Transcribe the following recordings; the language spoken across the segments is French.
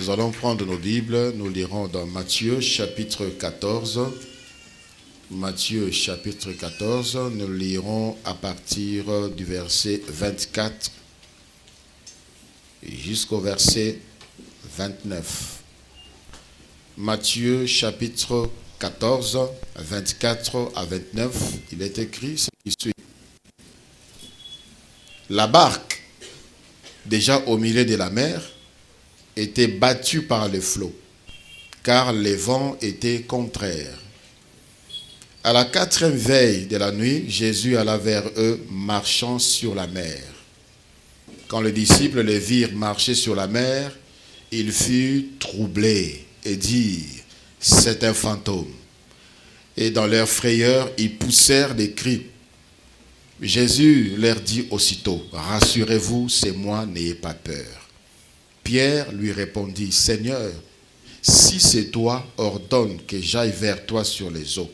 Nous allons prendre nos Bibles, nous lirons dans Matthieu chapitre 14. Matthieu chapitre 14, nous lirons à partir du verset 24 jusqu'au verset 29. Matthieu chapitre 14, 24 à 29, il est écrit ce qui suit. La barque, déjà au milieu de la mer, était battue par les flots, car les vents étaient contraires. À la 4e veille de la nuit, Jésus alla vers eux, marchant sur la mer. Quand les disciples les virent marcher sur la mer, ils furent troublés et dirent, « C'est un fantôme. » Et dans leur frayeur, ils poussèrent des cris. Jésus leur dit aussitôt, « Rassurez-vous, c'est moi, n'ayez pas peur. » Pierre lui répondit, « Seigneur, si c'est toi, ordonne que j'aille vers toi sur les eaux. »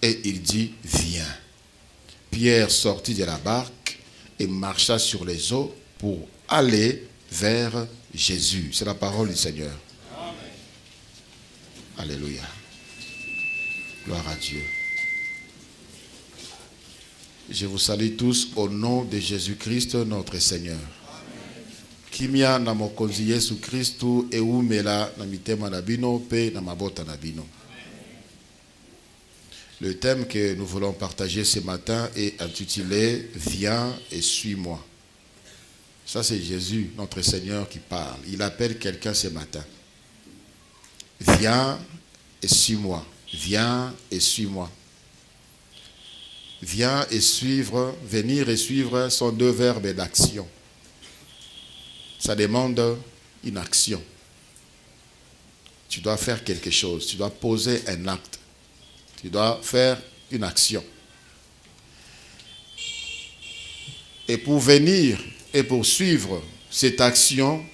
Et il dit, « Viens. » Pierre sortit de la barque et marcha sur les eaux pour aller vers Jésus. C'est la parole du Seigneur. Amen. Alléluia. Gloire à Dieu. Je vous salue tous au nom de Jésus-Christ, notre Seigneur. Kimia na mokonzi Yesu Kristu eumela na mitema na bino pe na mabota na bino. Le thème que nous voulons partager ce matin est intitulé « Viens et suis-moi ». Ça c'est Jésus, notre Seigneur, qui parle. Il appelle quelqu'un ce matin. Viens et suis-moi. Viens et suis-moi. Viens et suivre, venir et suivre sont deux verbes d'action. Ça demande une action. Tu dois faire quelque chose. Tu dois poser un acte. Tu dois faire une action. Et pour venir et pour suivre cette action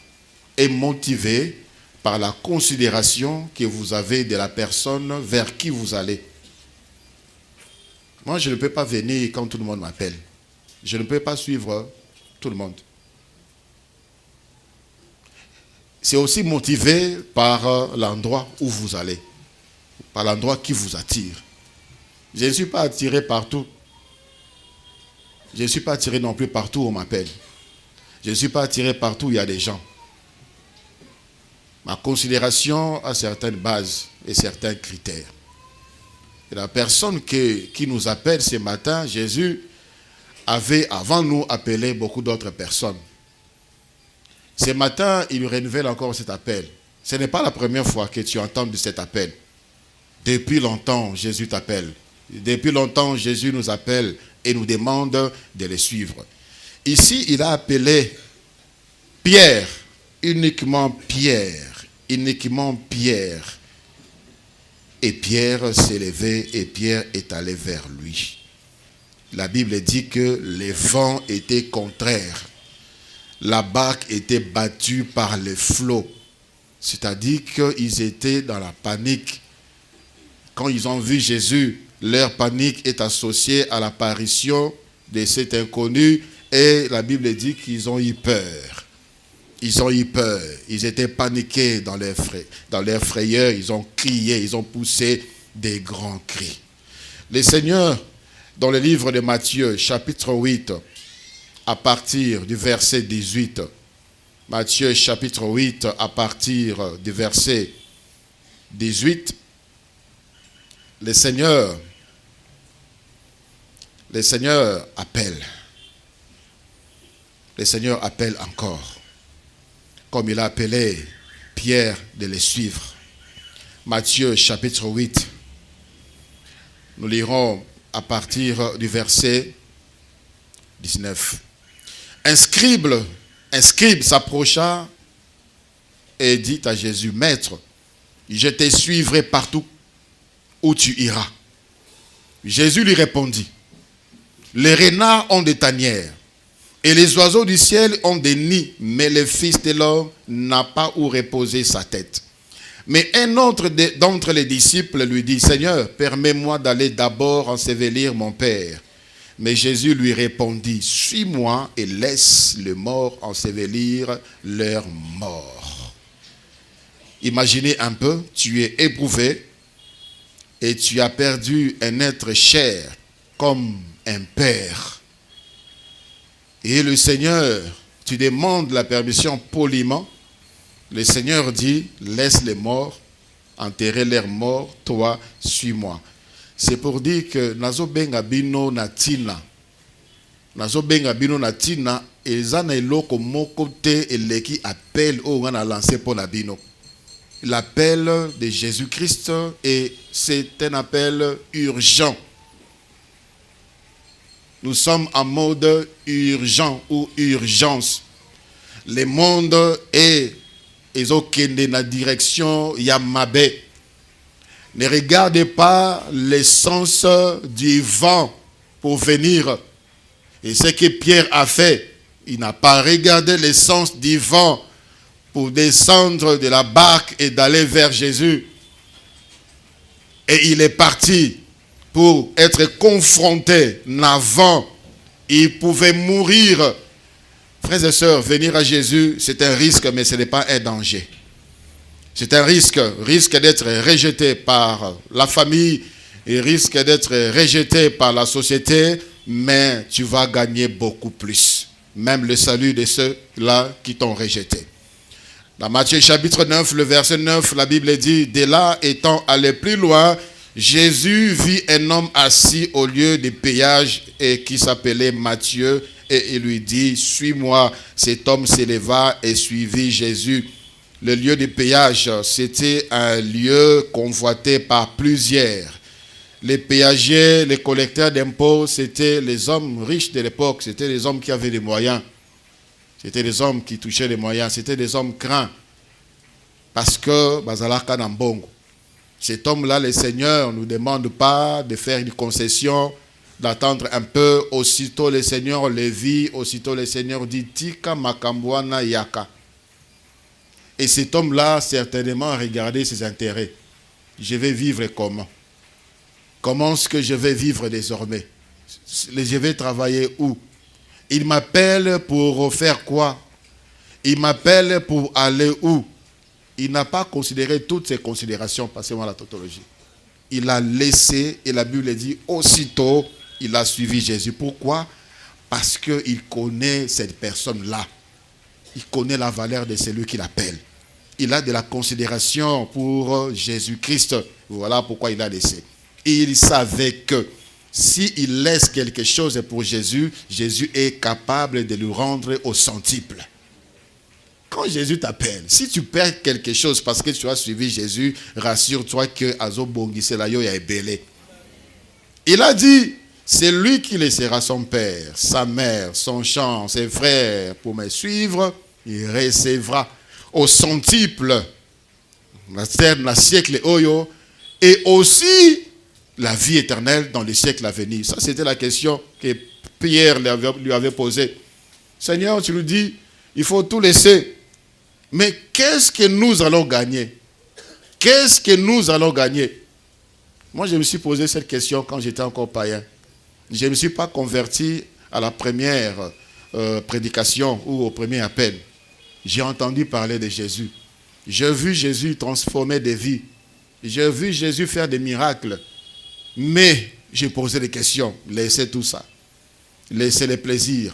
est motivée par la considération que vous avez de la personne vers qui vous allez. Moi, je ne peux pas venir quand tout le monde m'appelle. Je ne peux pas suivre tout le monde. C'est aussi motivé par l'endroit où vous allez, par l'endroit qui vous attire. Je ne suis pas attiré partout. Je ne suis pas attiré non plus partout où on m'appelle. Je ne suis pas attiré partout où il y a des gens. Ma considération a certaines bases et certains critères. Et la personne qui nous appelle ce matin, Jésus avait avant nous appelé beaucoup d'autres personnes. Ce matin, il renouvelle encore cet appel. Ce n'est pas la première fois que tu entends de cet appel. Depuis longtemps, Jésus t'appelle. Depuis longtemps, Jésus nous appelle et nous demande de le suivre. Ici, il a appelé Pierre, uniquement Pierre, uniquement Pierre. Et Pierre s'est levé et Pierre est allé vers lui. La Bible dit que les vents étaient contraires. La barque était battue par les flots. C'est-à-dire qu'ils étaient dans la panique. Quand ils ont vu Jésus, leur panique est associée à l'apparition de cet inconnu. Et la Bible dit qu'ils ont eu peur. Ils ont eu peur. Ils étaient paniqués dans leur frayeur. Ils ont crié, ils ont poussé des grands cris. Le Seigneur, dans le livre de Matthieu, chapitre 8, à partir du verset 18, Matthieu chapitre 8, à partir du verset 18, le Seigneur appelle. Le Seigneur appelle encore, comme il a appelé Pierre de le suivre. Matthieu chapitre 8, nous lirons à partir du verset 19. Un scribe s'approcha et dit à Jésus, « Maître, je te suivrai partout où tu iras. » Jésus lui répondit, « Les renards ont des tanières et les oiseaux du ciel ont des nids, mais le Fils de l'homme n'a pas où reposer sa tête. » Mais un autre d'entre les disciples lui dit, « Seigneur, permets-moi d'aller d'abord ensevelir mon Père. » Mais Jésus lui répondit, « Suis-moi et laisse les morts ensevelir leurs morts. » Imaginez un peu, tu es éprouvé et tu as perdu un être cher comme un père. Et le Seigneur, tu demandes la permission poliment. Le Seigneur dit, laisse les morts, enterrer leurs morts, toi, suis-moi. C'est pour dire que nazo benga bino natina. Nazo benga bino natina, ezana eloko moko te eleki appel o ngana lancé pour la bino. L'appel de Jésus-Christ, et c'est un appel urgent. Nous sommes en mode urgent ou urgence. Le monde est dans la direction Yamabe. Ne regardez pas l'essence du vent pour venir. Et ce que Pierre a fait, il n'a pas regardé l'essence du vent pour descendre de la barque et d'aller vers Jésus. Et il est parti pour être confronté avant. Il pouvait mourir. Frères et sœurs, venir à Jésus, c'est un risque, mais ce n'est pas un danger. C'est un risque d'être rejeté par la famille, et risque d'être rejeté par la société, mais tu vas gagner beaucoup plus. Même le salut de ceux-là qui t'ont rejeté. Dans Matthieu chapitre 9, le verset 9, la Bible dit, dès là, étant allé plus loin, Jésus vit un homme assis au lieu de péage et qui s'appelait Matthieu, et il lui dit, suis-moi. Cet homme s'éleva et suivit Jésus. Le lieu de péage, c'était un lieu convoité par plusieurs. Les péagers, les collecteurs d'impôts, c'était les hommes riches de l'époque, c'était les hommes qui avaient des moyens. C'était des hommes qui touchaient les moyens. C'était des hommes craints. Parce que, Bazalaka Nambongo. Cet homme-là, le Seigneur ne nous demande pas de faire une concession, d'attendre un peu. Aussitôt le Seigneur le vit, aussitôt le Seigneur dit, Tika Makambwana Yaka. Et cet homme-là, certainement, a regardé ses intérêts. Je vais vivre comment? Comment est-ce que je vais vivre désormais? Je vais travailler où? Il m'appelle pour faire quoi? Il m'appelle pour aller où? Il n'a pas considéré toutes ces considérations, passez-moi la tautologie. Il a laissé, et la Bible dit, aussitôt, il a suivi Jésus. Pourquoi? Parce qu'il connaît cette personne-là. Il connaît la valeur de celui qui l'appelle. Il a de la considération pour Jésus-Christ. Voilà pourquoi il a laissé. Et il savait que s'il laisse quelque chose pour Jésus, Jésus est capable de lui rendre au centuple. Quand Jésus t'appelle, si tu perds quelque chose parce que tu as suivi Jésus, rassure-toi que Azo Bongiselayo est belé. Il a dit, c'est lui qui laissera son père, sa mère, son champ, ses frères pour me suivre, il recevra au centuple, la siècle oyo, et aussi la vie éternelle dans les siècles à venir. Ça, c'était la question que Pierre lui avait posée. Seigneur, tu nous dis, il faut tout laisser. Mais qu'est-ce que nous allons gagner? Qu'est-ce que nous allons gagner? Moi, je me suis posé cette question quand j'étais encore païen. Je ne me suis pas converti à la première prédication ou au premier appel. J'ai entendu parler de Jésus. J'ai vu Jésus transformer des vies. J'ai vu Jésus faire des miracles. Mais j'ai posé des questions. Laissez tout ça. Laissez les plaisirs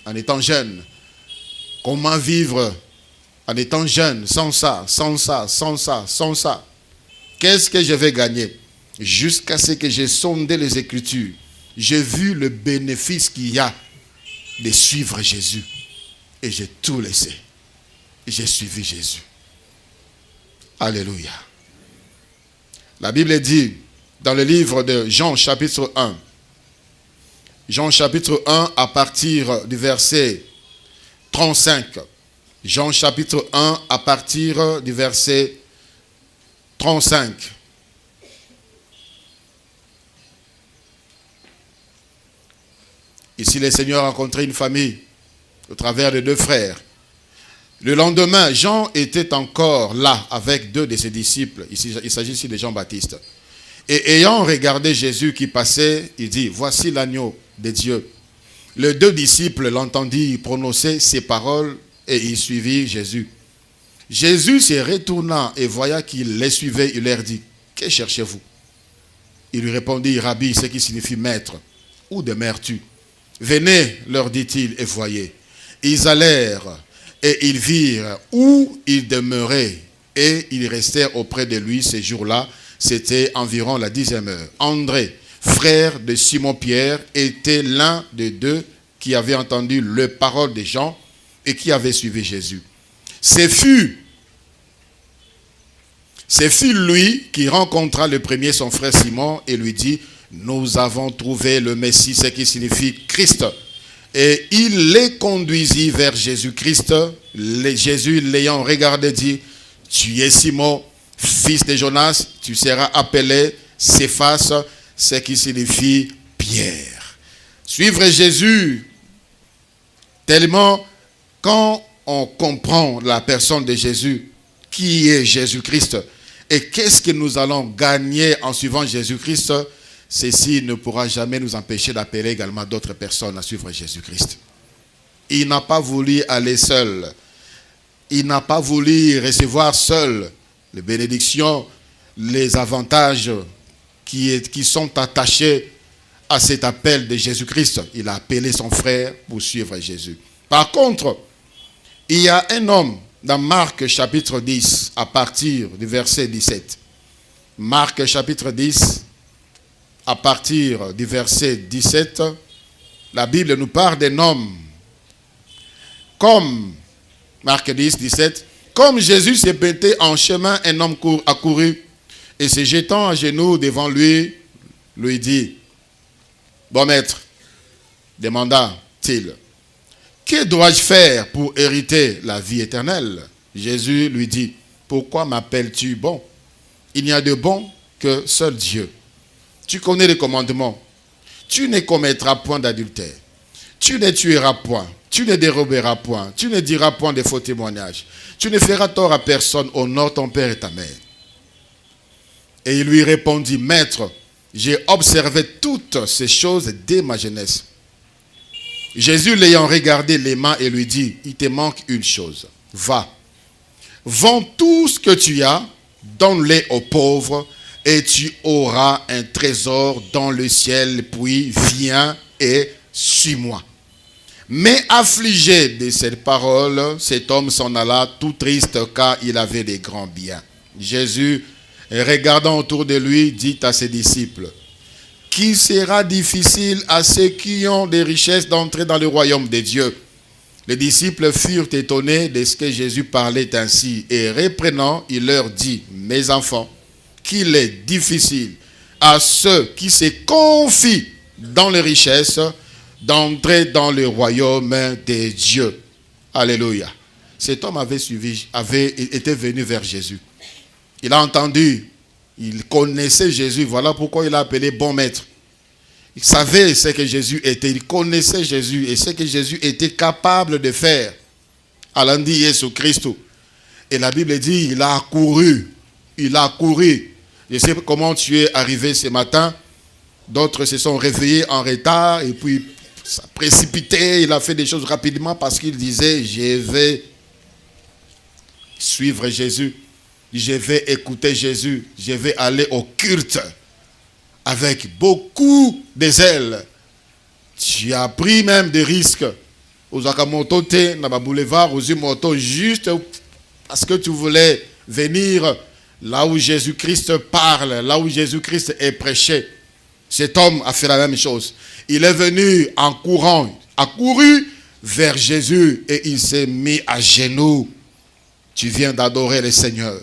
en étant jeune. Comment vivre en étant jeune, sans ça, sans ça, sans ça, sans ça? Qu'est-ce que je vais gagner? Jusqu'à ce que j'ai sondé les Écritures. J'ai vu le bénéfice qu'il y a de suivre Jésus. Et j'ai tout laissé. Et j'ai suivi Jésus. Alléluia. La Bible dit, dans le livre de Jean chapitre 1, Jean chapitre 1 à partir du verset 35. Jean chapitre 1 à partir du verset 35. Ici, le Seigneur a rencontré une famille au travers de deux frères. Le lendemain, Jean était encore là avec deux de ses disciples. Ici, il s'agit ici de Jean-Baptiste. Et ayant regardé Jésus qui passait, il dit, voici l'agneau de Dieu. Les deux disciples l'entendirent prononcer ces paroles et ils suivirent Jésus. Jésus se retournant et voyant qu'il les suivait, il leur dit, que cherchez-vous? Il lui répondit, Rabbi, ce qui signifie maître. Où demeures-tu? Venez, leur dit-il, et voyez. Ils allèrent et ils virent où il demeurait et ils restèrent auprès de lui ce jour-là. C'était environ la 10e heure. André, frère de Simon-Pierre, était l'un des deux qui avait entendu les paroles des gens et qui avait suivi Jésus. Ce fut lui qui rencontra le premier son frère Simon et lui dit, nous avons trouvé le Messie, ce qui signifie Christ. Et il les conduisit vers Jésus-Christ. Jésus l'ayant regardé dit, tu es Simon, fils de Jonas, tu seras appelé Céphas, ce qui signifie Pierre. Suivre Jésus, tellement quand on comprend la personne de Jésus, qui est Jésus-Christ, et qu'est-ce que nous allons gagner en suivant Jésus-Christ, ceci ne pourra jamais nous empêcher d'appeler également d'autres personnes à suivre Jésus-Christ. Il n'a pas voulu aller seul. Il n'a pas voulu recevoir seul les bénédictions, les avantages qui sont attachés à cet appel de Jésus-Christ. Il a appelé son frère pour suivre Jésus. Par contre, il y a un homme dans Marc chapitre 10, à partir du verset 17. Marc chapitre 10, à partir du verset 17, la Bible nous parle d'un homme. Comme, Marc 10, 17, comme Jésus se mettait en chemin, un homme accourut et se jetant à genoux devant lui, lui dit, bon maître, demanda-t-il, que dois-je faire pour hériter la vie éternelle? Jésus lui dit, pourquoi m'appelles-tu bon? Il n'y a de bon que seul Dieu. Tu connais les commandements. Tu ne commettras point d'adultère. Tu ne tueras point. Tu ne déroberas point. Tu ne diras point de faux témoignages. Tu ne feras tort à personne. Honore ton père et ta mère. Et il lui répondit, maître, j'ai observé toutes ces choses dès ma jeunesse. Jésus l'ayant regardé les mains et lui dit, il te manque une chose. Va, vends tout ce que tu as, donne-les aux pauvres et tu auras un trésor dans le ciel, puis viens et suis-moi. Mais affligé de cette parole, cet homme s'en alla tout triste car il avait des grands biens. Jésus, regardant autour de lui, dit à ses disciples, qu'il sera difficile à ceux qui ont des richesses d'entrer dans le royaume de Dieu. Les disciples furent étonnés de ce que Jésus parlait ainsi, et reprenant, il leur dit, mes enfants, qu'il est difficile à ceux qui se confient dans les richesses d'entrer dans le royaume de Dieu. Alléluia. Cet homme avait été venu vers Jésus. Il a entendu, il connaissait Jésus, voilà pourquoi il l'a appelé bon maître. Il savait ce que Jésus était, il connaissait Jésus et ce que Jésus était capable de faire. Alandi Jésus Christ. Et la Bible dit, il a couru. Il a couru. Je sais comment tu es arrivé ce matin. D'autres se sont réveillés en retard et puis ça précipité. Il a fait des choses rapidement parce qu'il disait, je vais suivre Jésus. Je vais écouter Jésus. Je vais aller au culte. Avec beaucoup de zèle. Tu as pris même des risques. Aux Akamoto, dans le boulevard, aux Umoto, juste parce que tu voulais venir là où Jésus-Christ parle, là où Jésus-Christ est prêché. Cet homme a fait la même chose. Il est venu en courant, a couru vers Jésus et il s'est mis à genoux. Tu viens d'adorer le Seigneur.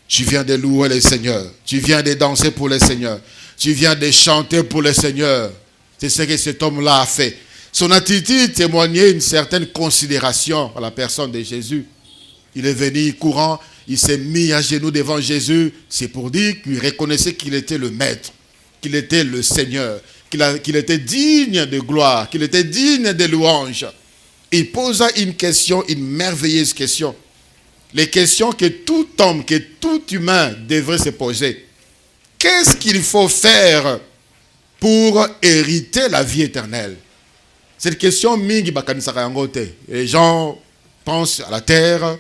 Tu viens de louer le Seigneur. Tu viens de danser pour le Seigneur. Tu viens de chanter pour le Seigneur. C'est ce que cet homme-là a fait. Son attitude témoignait une certaine considération à la personne de Jésus. Il est venu courant, il s'est mis à genoux devant Jésus. C'est pour dire qu'il reconnaissait qu'il était le Maître, qu'il était le Seigneur, qu'il était digne de gloire, qu'il était digne de louange. Il posa une question, une merveilleuse question. Les questions que tout homme, que tout humain devrait se poser. Qu'est-ce qu'il faut faire pour hériter la vie éternelle? Cette question, les gens pensent à la terre,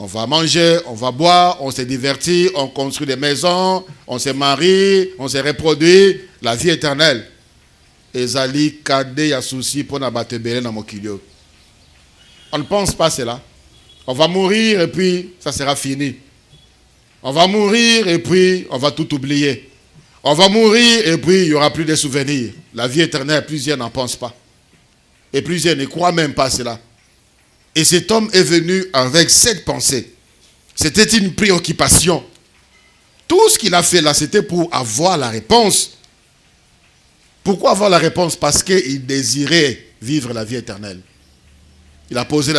On va manger, on va boire, on se divertit, on construit des maisons, on se marie, on se reproduit. La vie éternelle. Ezali kade ya souci pour n'abattre dans mon kilio. On ne pense pas cela. On va mourir et puis ça sera fini. On va mourir et puis on va tout oublier. On va mourir et puis il n'y aura plus de souvenirs. La vie éternelle, plusieurs n'en pensent pas. Et plusieurs ne croient même pas cela. Et cet homme est venu avec cette pensée. C'était une préoccupation. Tout ce qu'il a fait là, c'était pour avoir la réponse. Pourquoi avoir la réponse? Parce qu'il désirait vivre la vie éternelle. Il a posé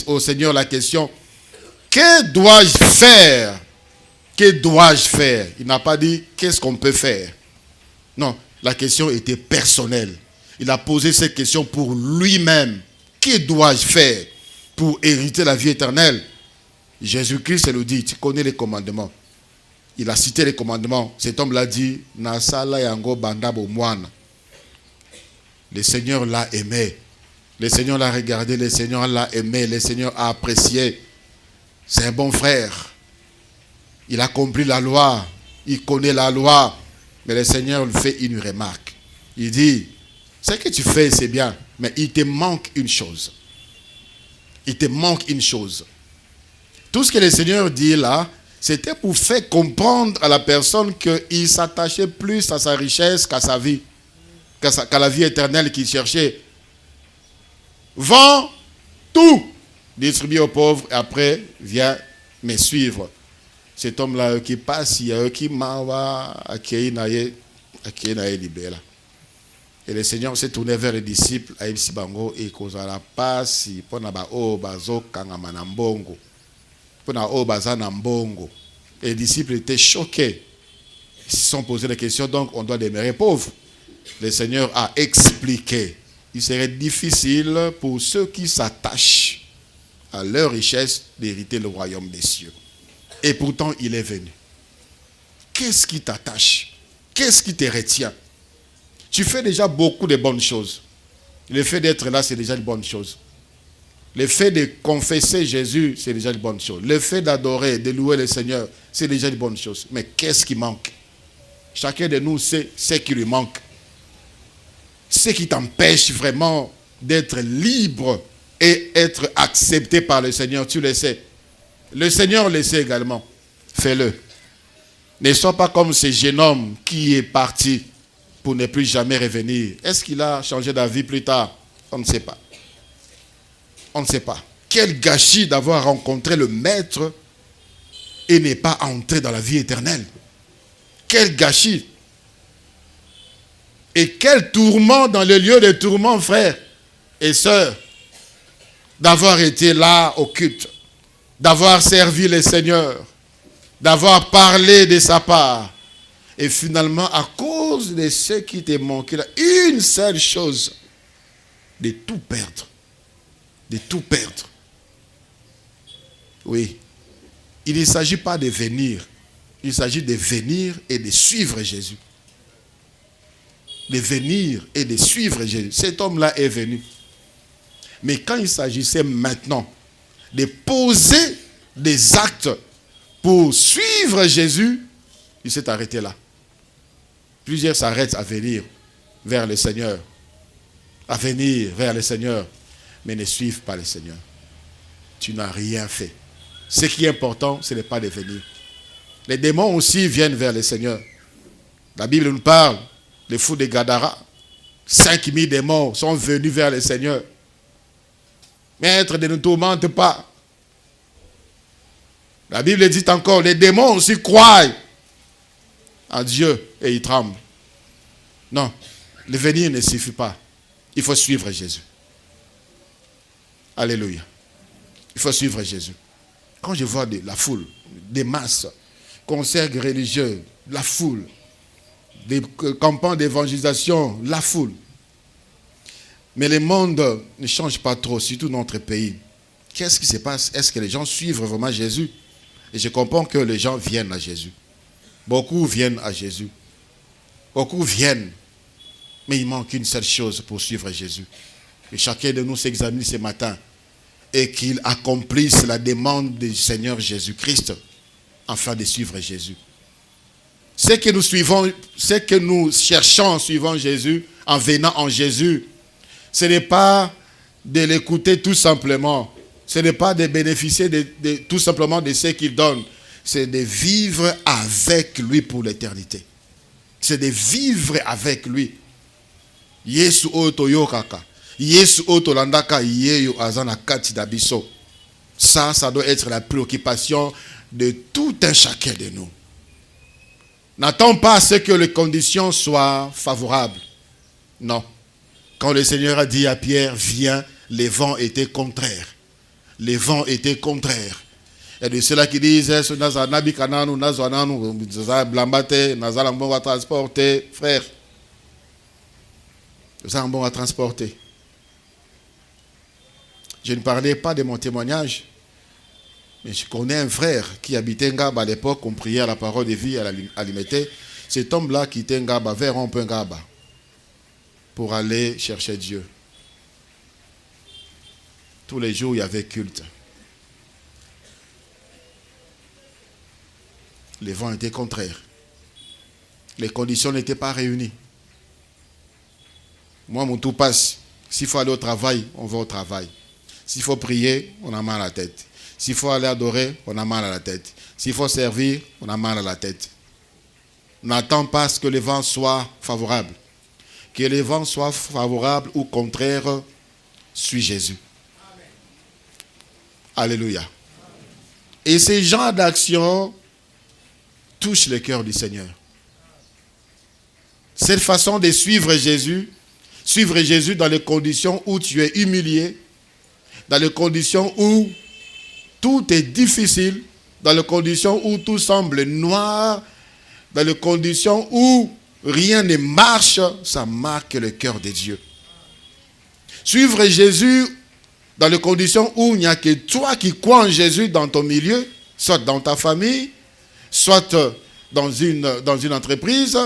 au Seigneur la question, que dois-je faire? Que dois-je faire? Il n'a pas dit, qu'est-ce qu'on peut faire? Non, la question était personnelle. Il a posé cette question pour lui-même. Que dois-je faire pour hériter la vie éternelle? Jésus-Christ nous dit, tu connais les commandements. Il a cité les commandements. Cet homme l'a dit, Nasala yango bandabo moine. Le Seigneur l'a aimé. Le Seigneur l'a regardé, le Seigneur l'a aimé, le Seigneur a apprécié. C'est un bon frère. Il a compris la loi, il connaît la loi. Mais le Seigneur lui fait une remarque. Il dit, ce que tu fais, c'est bien, mais il te manque une chose. Il te manque une chose. Tout ce que le Seigneur dit là, c'était pour faire comprendre à la personne qu'il s'attachait plus à sa richesse qu'à sa vie, qu'à la vie éternelle qu'il cherchait. Vends tout, distribue aux pauvres, et après, viens me suivre. Cet homme-là qui passe, il y a qui m'a accueilli libéré. Et le Seigneur s'est tourné vers les disciples, à Ibsibango, et qu'on a passe, pour n'a pas bazo kangamanambongo. Et les disciples étaient choqués. Ils se sont posés la question, donc on doit demeurer pauvre. Le Seigneur a expliqué. Il serait difficile pour ceux qui s'attachent à leur richesse d'hériter le royaume des cieux. Et pourtant, il est venu. Qu'est-ce qui t'attache? Qu'est-ce qui te retient? Tu fais déjà beaucoup de bonnes choses. Le fait d'être là, c'est déjà une bonne chose. Le fait de confesser Jésus, c'est déjà une bonne chose. Le fait d'adorer, de louer le Seigneur, c'est déjà une bonne chose. Mais qu'est-ce qui manque? Chacun de nous sait ce qui lui manque. Ce qui t'empêche vraiment d'être libre et être accepté par le Seigneur, tu le sais. Le Seigneur le sait également. Fais-le. Ne sois pas comme ce jeune homme qui est parti pour ne plus jamais revenir. Est-ce qu'il a changé d'avis plus tard? On ne sait pas. On ne sait pas. Quel gâchis d'avoir rencontré le Maître et n'est pas entré dans la vie éternelle. Quel gâchis. Et quel tourment dans le lieu de tourment, frères et sœurs, d'avoir été là au culte, d'avoir servi le Seigneur, d'avoir parlé de sa part. Et finalement, à cause de ce qui te manquait, une seule chose, de tout perdre. De tout perdre. Oui. Il ne s'agit pas de venir. Il s'agit de venir et de suivre Jésus. De venir et de suivre Jésus. Cet homme-là est venu. Mais quand il s'agissait maintenant de poser des actes pour suivre Jésus, il s'est arrêté là. Plusieurs s'arrêtent à venir vers le Seigneur. À venir vers le Seigneur. Mais ne suivent pas le Seigneur. Tu n'as rien fait. Ce qui est important, ce n'est pas de venir. Les démons aussi viennent vers le Seigneur. La Bible nous parle, les fous de Gadara, 5000 démons sont venus vers le Seigneur. Maître, ne nous tourmente pas. La Bible dit encore, les démons aussi croient en Dieu et ils tremblent. Non, le venir ne suffit pas. Il faut suivre Jésus. Alléluia. Il faut suivre Jésus. Quand je vois la foule, des masses, concerts religieux, la foule, des campagnes d'évangélisation, la foule. Mais le monde ne change pas trop, surtout notre pays. Qu'est-ce qui se passe? Est-ce que les gens suivent vraiment Jésus? Et je comprends que les gens viennent à Jésus. Beaucoup viennent à Jésus. Beaucoup viennent. Mais il manque une seule chose pour suivre Jésus. Et chacun de nous s'examine ce matin. et qu'ils accomplissent la demande du Seigneur Jésus-Christ afin de suivre Jésus. Ce que nous cherchons en suivant Jésus, en venant en Jésus, ce n'est pas de l'écouter tout simplement. Ce n'est pas de bénéficier tout simplement de ce qu'il donne. C'est de vivre avec lui pour l'éternité. C'est de vivre avec lui. Yesu oto yokaka. Yesu oto landaka yeyo azana kati dabiso. Ça doit être la préoccupation de tout un chacun de nous. N'attends pas à ce que les conditions soient favorables. Non. Quand le Seigneur a dit à Pierre, viens, les vents étaient contraires. Les vents étaient contraires. Et de ceux-là qui disent, transporter, frère. Nous avons bon à transporter. Je ne parlais pas de mon témoignage, mais je connais un frère qui habitait Ngaba à l'époque, on priait à la parole de vie à l'imité. Cet homme-là quittait Ngaba vers un peu Ngaba pour aller chercher Dieu. Tous les jours, il y avait culte. Les vents étaient contraires. Les conditions n'étaient pas réunies. Moi, mon tout passe. S'il faut aller au travail, on va au travail. S'il faut prier, on a mal à la tête. S'il faut aller adorer, on a mal à la tête. S'il faut servir, on a mal à la tête. N'attends pas à ce que les vents soient favorables. Que les vents soient favorables ou contraires, suis Jésus. Amen. Alléluia. Amen. Et ces genres d'actions touchent le cœur du Seigneur. Cette façon de suivre Jésus dans les conditions où tu es humilié, dans les conditions où tout est difficile, dans les conditions où tout semble noir, dans les conditions où rien ne marche, ça marque le cœur de Dieu. Suivre Jésus dans les conditions où il n'y a que toi qui crois en Jésus dans ton milieu, soit dans ta famille, soit dans une entreprise,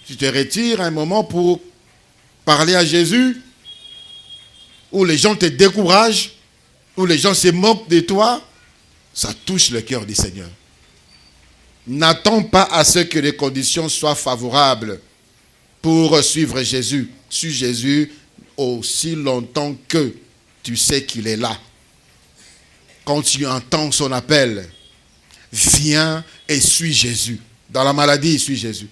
tu te retires un moment pour parler à Jésus, où les gens te découragent, où les gens se moquent de toi, ça touche le cœur du Seigneur. N'attends pas à ce que les conditions soient favorables pour suivre Jésus. Suis Jésus aussi longtemps que tu sais qu'il est là. Quand tu entends son appel, viens et suis Jésus. Dans la maladie, suis Jésus.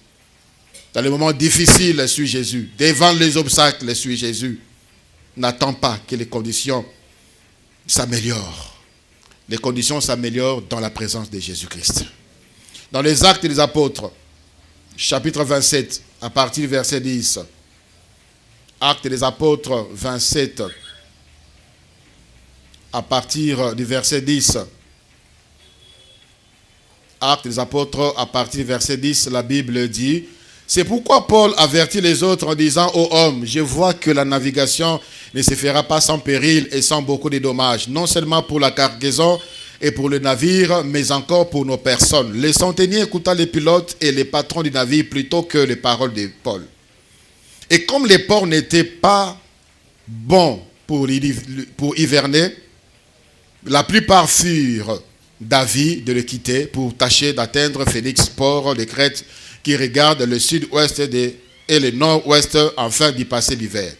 Dans les moments difficiles, suis Jésus. Devant les obstacles, suis Jésus. N'attends pas que les conditions s'améliorent. Les conditions s'améliorent dans la présence de Jésus-Christ. Dans les Actes des Apôtres, chapitre 27, à partir du verset 10. Actes des Apôtres 27, à partir du verset 10. Actes des Apôtres, à partir du verset 10, la Bible dit: c'est pourquoi Paul avertit les autres en disant: ô hommes, je vois que la navigation ne se fera pas sans péril et sans beaucoup de dommages, non seulement pour la cargaison et pour le navire, mais encore pour nos personnes. Les centeniers écoutant les pilotes et les patrons du navire plutôt que les paroles de Paul. Et comme les ports n'étaient pas bons pour hiverner, la plupart furent d'avis de le quitter pour tâcher d'atteindre Félix, port de Crète, qui regarde le sud-ouest et le nord-ouest afin d'y passer l'hiver.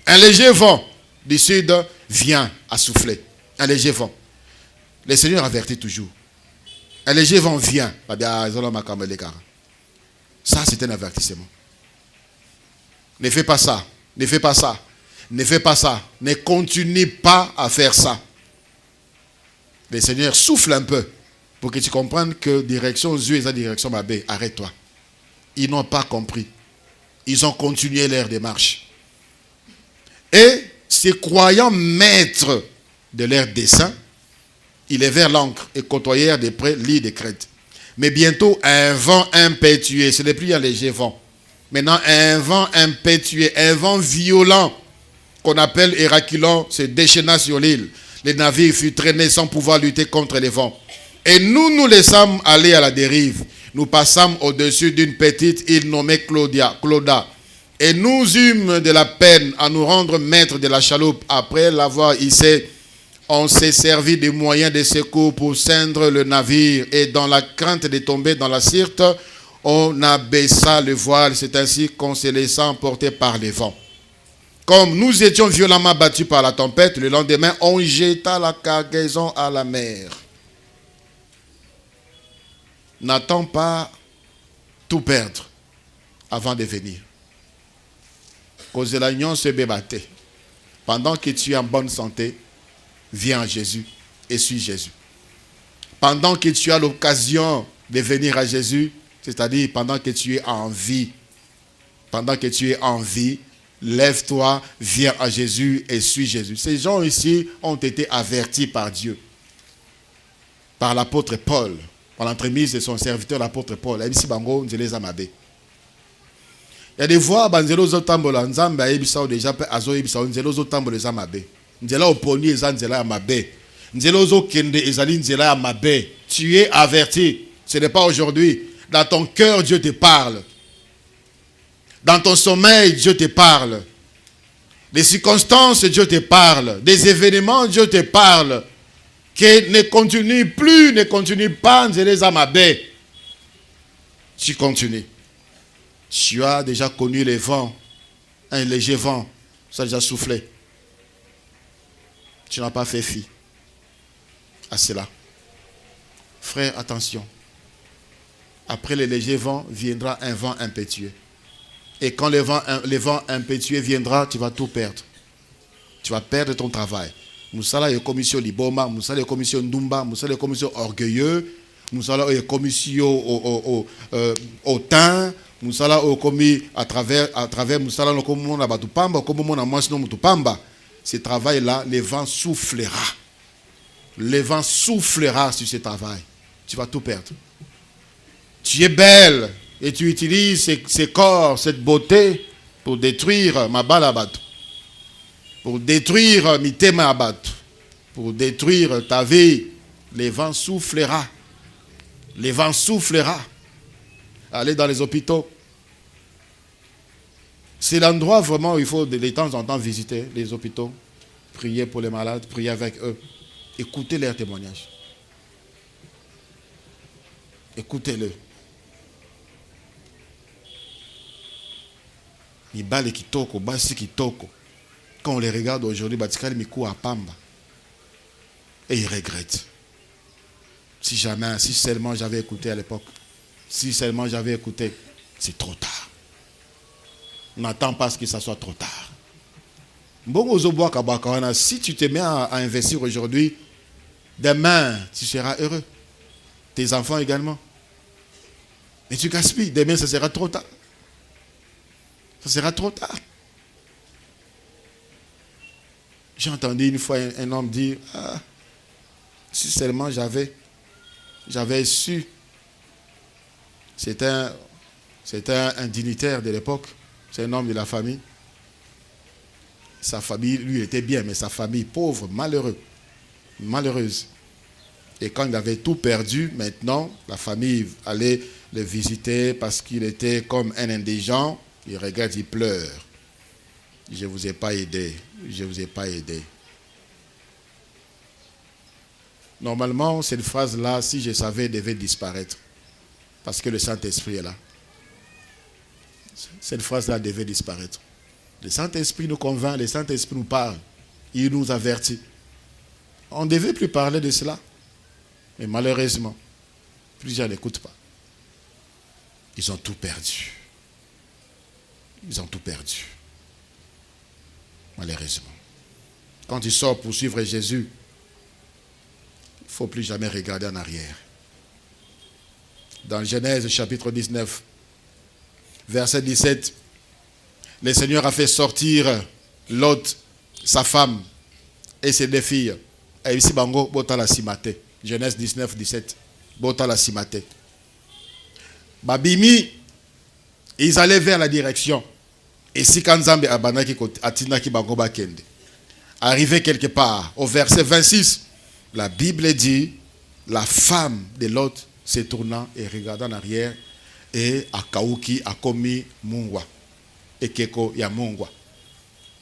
Un léger vent du sud vient à souffler. Un léger vent. Le Seigneur avertit toujours. Un léger vent vient. Ça, c'est un avertissement. Ne fais pas ça. Ne fais pas ça. Ne fais pas ça. Ne continue pas à faire ça. Le Seigneur souffle un peu pour que tu comprennes que direction Dieu et la direction Mabé, arrête-toi. Ils n'ont pas compris. Ils ont continué leur démarche. Et ces croyants maîtres de leur dessein, ils levèrent l'ancre et côtoyèrent de près l'île de Crète. Mais bientôt, un vent impétueux, ce n'est plus un léger vent. Maintenant, un vent impétueux, un vent violent, qu'on appelle Héraclon, se déchaîna sur l'île. Les navires furent traînés sans pouvoir lutter contre les vents. Et nous laissâmes aller à la dérive. Nous passâmes au-dessus d'une petite île nommée Clauda. Et nous eûmes de la peine à nous rendre maîtres de la chaloupe après l'avoir hissée On s'est servi des moyens de secours pour ceindre le navire et dans la crainte de tomber dans la Sirte, on abaissa le voile. C'est ainsi qu'on se laissa emporter par les vents. Comme nous étions violemment battus par la tempête, le lendemain, on jeta la cargaison à la mer. N'attends pas tout perdre avant de venir. Cause de l'union se bébattait. Pendant que tu es en bonne santé, viens à Jésus et suis Jésus. Pendant que tu as l'occasion de venir à Jésus, c'est-à-dire pendant que tu es en vie, lève-toi, viens à Jésus et suis Jésus. Ces gens ici ont été avertis par Dieu, par l'apôtre Paul, par l'entremise de son serviteur l'apôtre Paul. Il y a des voix, banzelo zotambola nzamba ebisa déjà pe azo ebisa nzelo zotambola za mabe. Nzela oponi eza nzela ya mabe. Nzelo zo kende ezali nzela ya mabe. Tu es averti. Ce n'est pas aujourd'hui. Dans ton cœur, Dieu te parle. Dans ton sommeil, Dieu te parle. Des circonstances, Dieu te parle. Des événements, Dieu te parle. Que ne continue pas nzela za mabe. Tu continues. Tu as déjà connu les vents, un léger vent, ça a déjà soufflé. Tu n'as pas fait fi à cela. Frère, attention. Après le léger vent, viendra un vent impétueux. Et quand le vent impétueux viendra, tu vas tout perdre. Tu vas perdre ton travail. Moussala est commission Liboma, Moussala est commission Ndumba, Moussala est commission orgueilleux, Moussala est commission hautain. Musala au commis à travers Musala no comme mon abatupamba comme mon amas no mutupamba. Ce travail là, le vent soufflera. Le vent soufflera sur ce travail. Tu vas tout perdre. Tu es belle et tu utilises ces corps, cette beauté pour détruire ma balabat, pour détruire mitema abat, pour détruire ta vie. Le vent soufflera. Le vent soufflera. Allez dans les hôpitaux. C'est l'endroit vraiment où il faut de temps en temps visiter les hôpitaux, prier pour les malades, prier avec eux, écouter leurs témoignages. Écoutez-le. Mibale kitoko, basi kitoko. Quand on les regarde aujourd'hui, batikali mikou à pamba. Et ils regrettent. Si seulement j'avais écouté à l'époque. Si seulement j'avais écouté, c'est trop tard. N'attends pas que ça soit trop tard. Si tu te mets à investir aujourd'hui, demain, tu seras heureux. Tes enfants également. Mais tu gaspilles. Demain, ça sera trop tard. Ça sera trop tard. J'ai entendu une fois un homme dire, si seulement j'avais su. C'était un dignitaire de l'époque. C'est un homme de la famille. Sa famille, lui, était bien, mais sa famille pauvre, malheureuse. Et quand il avait tout perdu, maintenant, la famille allait le visiter parce qu'il était comme un indigent. Il regarde, il pleure. Je ne vous ai pas aidé. Je ne vous ai pas aidé. Normalement, cette phrase-là, si je savais, devait disparaître. Parce que le Saint-Esprit est là. Cette phrase-là devait disparaître. Le Saint-Esprit nous convainc, le Saint-Esprit nous parle. Il nous avertit. On ne devait plus parler de cela. Mais malheureusement, plus gens n'écoutent pas. Ils ont tout perdu. Ils ont tout perdu. Malheureusement. Quand tu sors pour suivre Jésus, il ne faut plus jamais regarder en arrière. Dans Genèse chapitre 19, verset 17, le Seigneur a fait sortir Lot, sa femme et ses deux filles. Et ici, Bango, Bota la Simate. Genèse 19, 17. Bota la Simate. Babimi, ils allaient vers la direction. Et si Kanzambe Abanaki Atinaki Bango Bakende. Arrivé quelque part, au verset 26, la Bible dit, la femme de Lot se tournant et regardant en arrière, et Akauki a commis Mungwa. Et Keko ya Mungwa.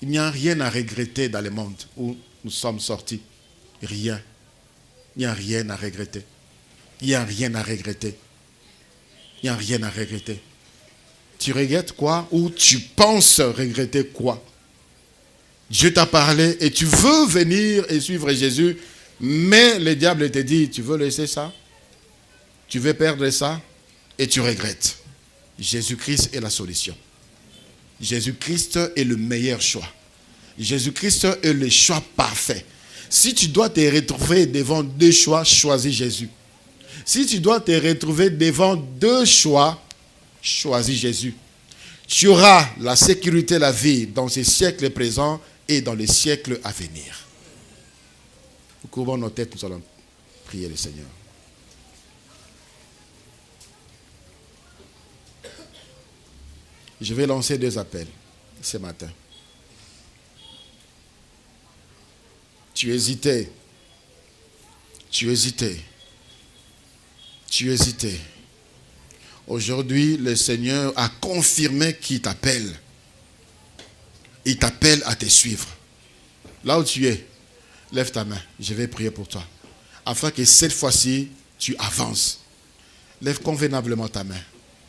Il n'y a rien à regretter dans le monde où nous sommes sortis. Rien. Il n'y a rien à regretter. Il n'y a rien à regretter. Il n'y a rien à regretter. Tu regrettes quoi ou tu penses regretter quoi? Dieu t'a parlé et tu veux venir et suivre Jésus, mais le diable te dit, tu veux laisser ça? Tu veux perdre ça? Et tu regrettes. Jésus-Christ est la solution. Jésus-Christ est le meilleur choix. Jésus-Christ est le choix parfait. Si tu dois te retrouver devant deux choix, choisis Jésus. Si tu dois te retrouver devant deux choix, choisis Jésus. Tu auras la sécurité, la vie dans ces siècles présents et dans les siècles à venir. Nous couvrons nos têtes, nous allons prier le Seigneur. Je vais lancer deux appels ce matin. Tu hésitais. Aujourd'hui, le Seigneur a confirmé qu'il t'appelle. Il t'appelle à te suivre. Là où tu es, lève ta main. Je vais prier pour toi. Afin que cette fois-ci, tu avances. Lève convenablement ta main.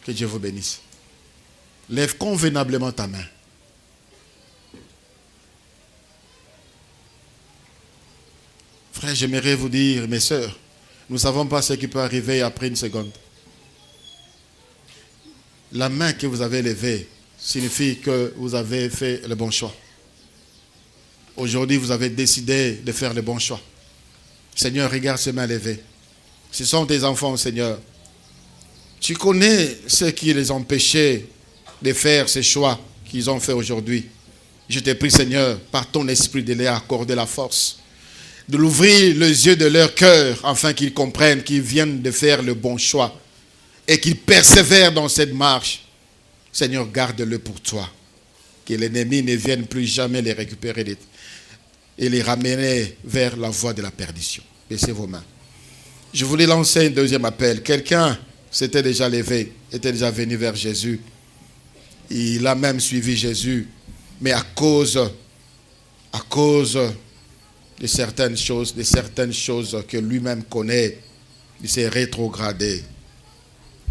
Que Dieu vous bénisse. Lève convenablement ta main. Frère, j'aimerais vous dire, mes sœurs, nous ne savons pas ce qui peut arriver après une seconde. La main que vous avez levée signifie que vous avez fait le bon choix. Aujourd'hui, vous avez décidé de faire le bon choix. Seigneur, regarde ces mains levées. Ce sont tes enfants, Seigneur. Tu connais ce qui les empêchait de faire ces choix qu'ils ont fait aujourd'hui. Je te prie, Seigneur, par ton esprit, de leur accorder la force, de l'ouvrir les yeux de leur cœur, afin qu'ils comprennent qu'ils viennent de faire le bon choix et qu'ils persévèrent dans cette marche. Seigneur, garde-le pour toi. Que l'ennemi ne vienne plus jamais les récupérer et les ramener vers la voie de la perdition. Baissez vos mains. Je voulais lancer un deuxième appel. Quelqu'un s'était déjà levé, était déjà venu vers Jésus. Il a même suivi Jésus, mais à cause de certaines choses que lui-même connaît, il s'est rétrogradé.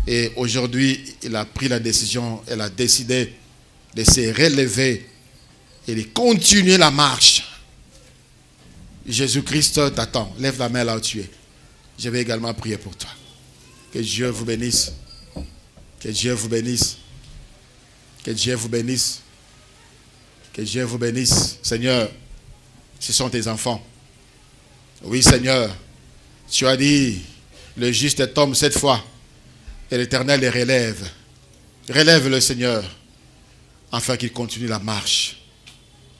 Et aujourd'hui, il a pris la décision, elle a décidé de se relever et de continuer la marche. Jésus-Christ t'attend. Lève la main là où tu es. Je vais également prier pour toi. Que Dieu vous bénisse. Que Dieu vous bénisse. Que Dieu vous bénisse. Que Dieu vous bénisse. Seigneur, ce sont tes enfants. Oui, Seigneur, tu as dit, le juste tombe cette fois et l'Éternel les relève. Relève le Seigneur, afin qu'il continue la marche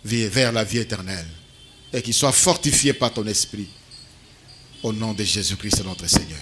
vers la vie éternelle et qu'il soit fortifié par ton esprit. Au nom de Jésus-Christ, notre Seigneur.